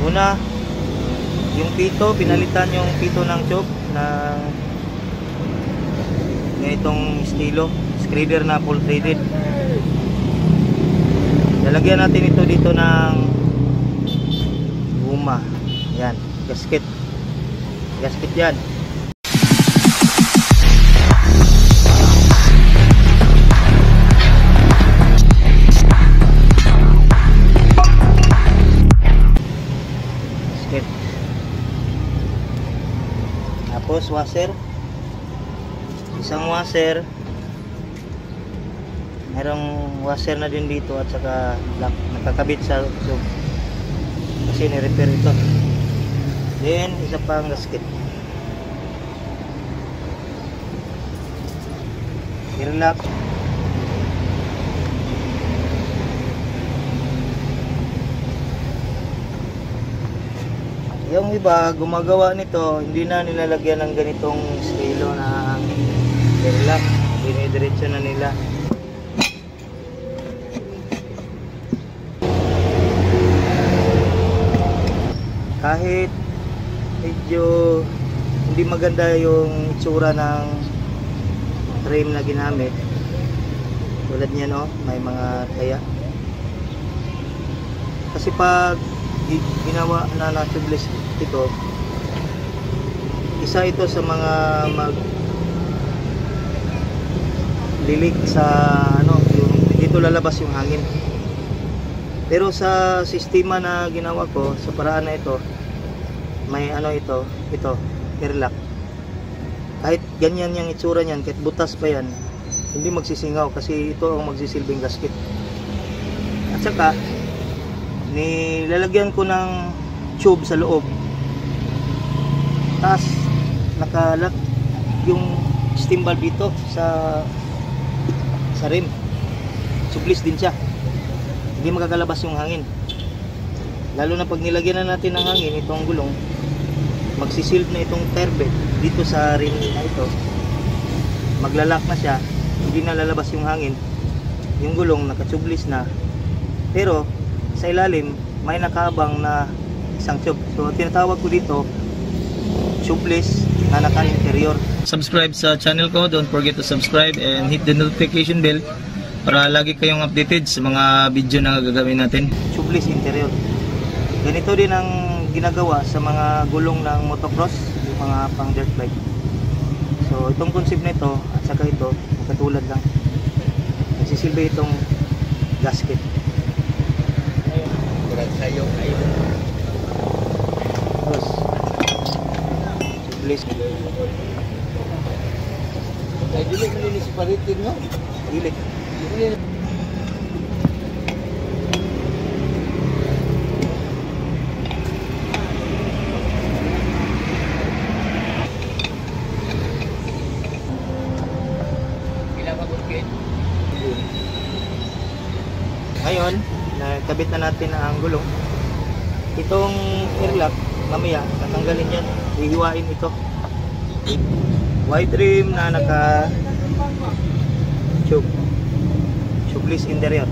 Una, yung pito, pinalitan yung pito ng tube ng ganitong estilo, screeder na full threaded. Lalagyan natin ito dito ng guma. Yan, gasket. Gasket yan. Gasket. Tapos washer. Isang washer. Merong washer na din dito at saka lock nakakabit sa tube kasi ni-repair ito. Then isa pang gasket. Airlock. Yung iba gumagawa nito, hindi na nilalagyan ng ganitong estilo na airlock, dinidiretso na nila. Kahit medyo hindi maganda yung itsura ng frame na ginamit, tulad niya, no, may mga taya. Kasi pag ginawa na tubeless ito, isa ito sa mga lilik sa ano, yung dito lalabas yung hangin. Pero sa sistema na ginawa ko, sa paraan na ito, may ano ito airlock. Kahit ganyan yung itsura niyan, kahit butas pa yan, hindi magsisingaw kasi ito ang magsisilbing gasket. At saka nilalagyan ko ng tube sa loob, tapos nakalock yung steam valve dito sa rim. Sublis din siya, hindi makakalabas yung hangin. Lalo na pag nilagyan na natin ng hangin itong gulong, magsisilb na itong tire bed dito sa rim na ito, maglalak na siya, hindi na lalabas yung hangin. Yung gulong nakatubeless na, pero sa ilalim may nakaabang na isang tube. So tinatawag ko dito tubeless na naka-interior. Subscribe sa channel ko, don't forget to subscribe and hit the notification bell para lagi kayong updated sa mga video na gagawin natin. Tubeless interior. Ganito din ang ginagawa sa mga gulong ng motocross, yung mga pang dirt bike. So itong concept nito at saka ito, katulad lang. Nagsisilbi itong gasket. Sayong ayun. Terus tubeless. Ay dili malinis paritin, no? Dili. Ngayon, nakabit na natin ang gulong. Itong airlock, mamaya, tatanggalin yan. Hihiwain ito. Wide rim na naka tubeless interior.